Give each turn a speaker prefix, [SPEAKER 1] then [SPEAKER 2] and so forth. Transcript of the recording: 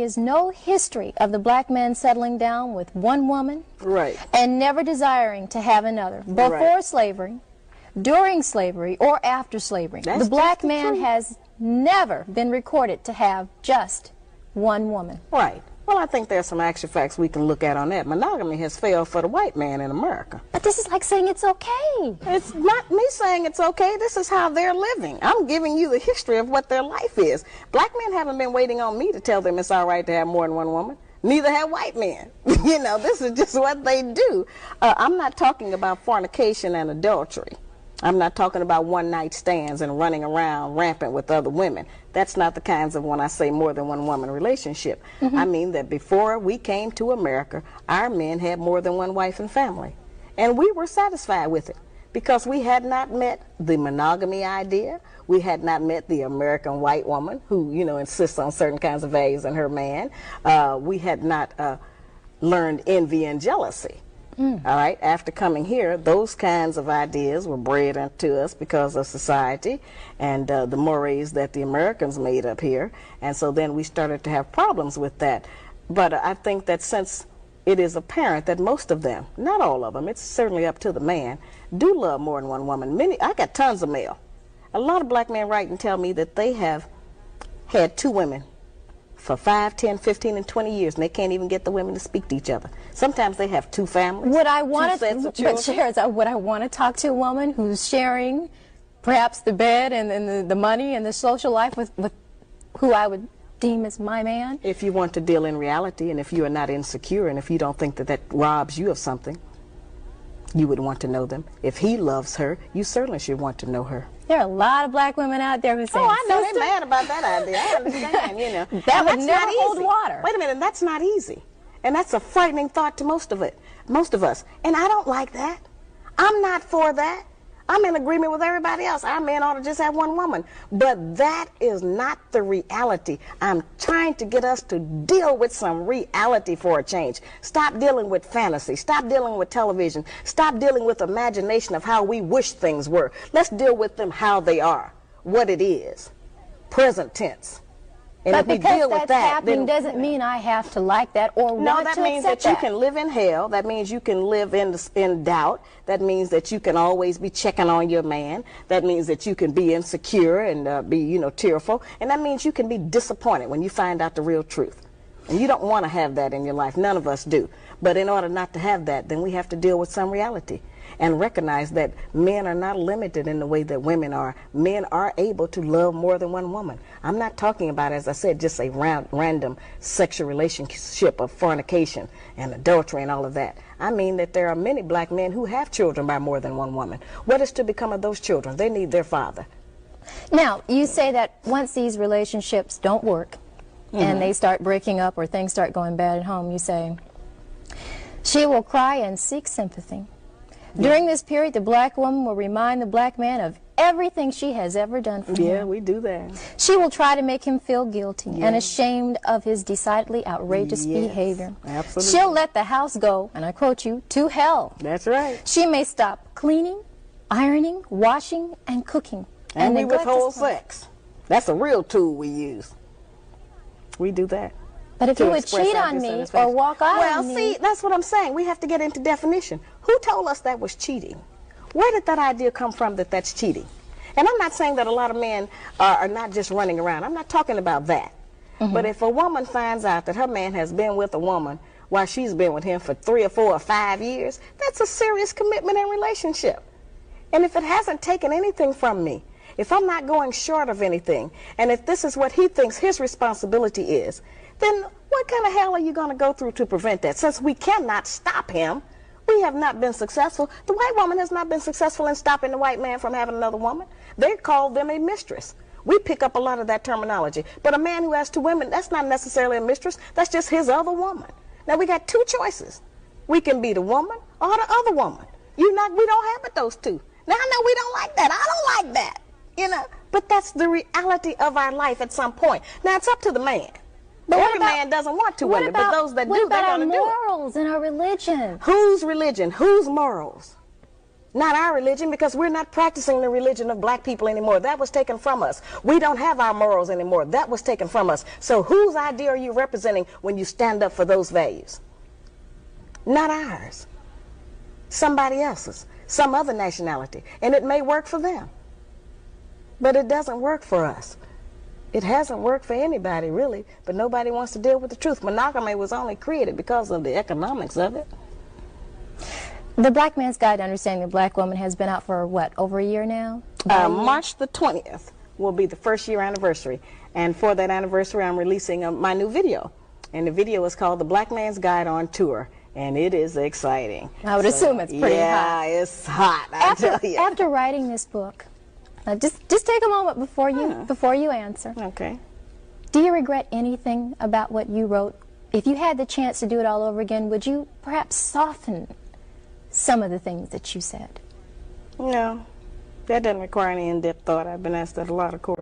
[SPEAKER 1] is no history of the black man settling down with one woman and never desiring to have another. Before slavery, during slavery, or after slavery, the black man has never been recorded to have just one woman.
[SPEAKER 2] Right. Well, I think there's some actual facts we can look at on that. Monogamy has failed for the white man in America.
[SPEAKER 1] But this is like saying it's okay.
[SPEAKER 2] It's not me saying it's okay. This is how they're living. I'm giving you the history of what their life is. Black men haven't been waiting on me to tell them it's all right to have more than one woman. Neither have white men. You know, this is just what they do. I'm not talking about fornication and adultery. I'm not talking about one-night stands and running around rampant with other women. That's not the kinds of, when I say more than one woman relationship. I mean that before we came to America, our men had more than one wife and family. And we were satisfied with it because we had not met the monogamy idea. We had not met the American white woman who, you know, insists on certain kinds of values in her man. We had not learned envy and jealousy. All right, after coming here, those kinds of ideas were bred into us because of society and the mores that the Americans made up here. And so then we started to have problems with that. But I think that since it is apparent that most of them, not all of them, it's certainly up to the man, do love more than one woman. I got tons of mail. A lot of black men write and tell me that they have had two women for 5, 10, 15, and 20 years, and they can't even get the women to speak to each other. Sometimes they have two families,
[SPEAKER 1] would I want
[SPEAKER 2] two sets of
[SPEAKER 1] to, would I want to talk to a woman who's sharing perhaps the bed and the money and the social life with who I would deem as my man?
[SPEAKER 2] If you want to deal in reality, and if you are not insecure, and if you don't think that that robs you of something, you would want to know them. If he loves her, you certainly should want to know her.
[SPEAKER 1] There are a lot of black women out there who say,
[SPEAKER 2] oh, I know they're mad about that idea. I understand, you know.
[SPEAKER 1] That would never hold water.
[SPEAKER 2] Wait a minute, that's not easy. And that's a frightening thought to most of us. And I don't like that. I'm not for that. I'm in agreement with everybody else. Our men ought to just have one woman. But that is not the reality. I'm trying to get us to deal with some reality for a change. Stop dealing with fantasy. Stop dealing with television. Stop dealing with imagination of how we wish things were. Let's deal with them how they are, what it is, present tense. And
[SPEAKER 1] but
[SPEAKER 2] if we
[SPEAKER 1] because
[SPEAKER 2] deal
[SPEAKER 1] that's
[SPEAKER 2] with that,
[SPEAKER 1] happening
[SPEAKER 2] then,
[SPEAKER 1] doesn't mean I have to like that or want to accept that.
[SPEAKER 2] No, that means that you can live in hell. That means you can live in doubt. That means that you can always be checking on your man. That means that you can be insecure and be, you know, tearful. And that means you can be disappointed when you find out the real truth. And you don't want to have that in your life. None of us do. But in order not to have that, then we have to deal with some reality and recognize that men are not limited in the way that women are. Men are able to love more than one woman. I'm not talking about, as I said, just a random sexual relationship of fornication and adultery and all of that. I mean that there are many black men who have children by more than one woman. What is to become of those children? They need their father.
[SPEAKER 1] Now, you say that once these relationships don't work and they start breaking up or things start going bad at home, you say, she will cry and seek sympathy. During this period, the black woman will remind the black man of everything she has ever done for him.
[SPEAKER 2] Yeah, we do that.
[SPEAKER 1] She will try to make him feel guilty and ashamed of his decidedly outrageous behavior.
[SPEAKER 2] Absolutely.
[SPEAKER 1] She'll let the house go, and I quote you, to hell.
[SPEAKER 2] That's right.
[SPEAKER 1] She may stop cleaning, ironing, washing, and cooking.
[SPEAKER 2] And we withhold sex. That's a real tool we use. We do that.
[SPEAKER 1] But if you would cheat on me or walk out on me...
[SPEAKER 2] Well, see, that's what I'm saying. We have to get into definition. Who told us that was cheating? Where did that idea come from that that's cheating? And I'm not saying that a lot of men are not just running around. I'm not talking about that. But if a woman finds out that her man has been with a woman while she's been with him for 3 or 4 or 5 years, that's a serious commitment and relationship. And if it hasn't taken anything from me, if I'm not going short of anything, and if this is what he thinks his responsibility is, then what kind of hell are you going to go through to prevent that? Since we cannot stop him, we have not been successful. The white woman has not been successful in stopping the white man from having another woman. They call them a mistress. We pick up a lot of that terminology. But a man who has 2 women, that's not necessarily a mistress. That's just his other woman. Now, we got 2 choices. We can be the woman or the other woman. We don't have but those 2. Now, I know we don't like that. I don't like that. You know, but that's the reality of our life at some point. Now, it's up to the man. But every man doesn't want 2 women, but those that do, they're going to do it.
[SPEAKER 1] What about our morals and our religion?
[SPEAKER 2] Whose religion? Whose morals? Not our religion, because we're not practicing the religion of black people anymore. That was taken from us. We don't have our morals anymore. That was taken from us. So whose idea are you representing when you stand up for those values? Not ours. Somebody else's. Some other nationality. And it may work for them. But it doesn't work for us. It hasn't worked for anybody, really. But nobody wants to deal with the truth. Monogamy was only created because of the economics of it.
[SPEAKER 1] The Black Man's Guide to Understanding the Black Woman has been out for, what, over a year now?
[SPEAKER 2] March the 20th will be the first year anniversary. And for that anniversary, I'm releasing my new video. And the video is called The Black Man's Guide on Tour. And it is exciting.
[SPEAKER 1] I would assume it's pretty hot.
[SPEAKER 2] Yeah, it's hot, I tell you.
[SPEAKER 1] After writing this book, just take a moment before you answer.
[SPEAKER 2] Okay.
[SPEAKER 1] Do you regret anything about what you wrote? If you had the chance to do it all over again, would you perhaps soften some of the things that you said?
[SPEAKER 2] No, that doesn't require any in-depth thought. I've been asked that a lot, of course.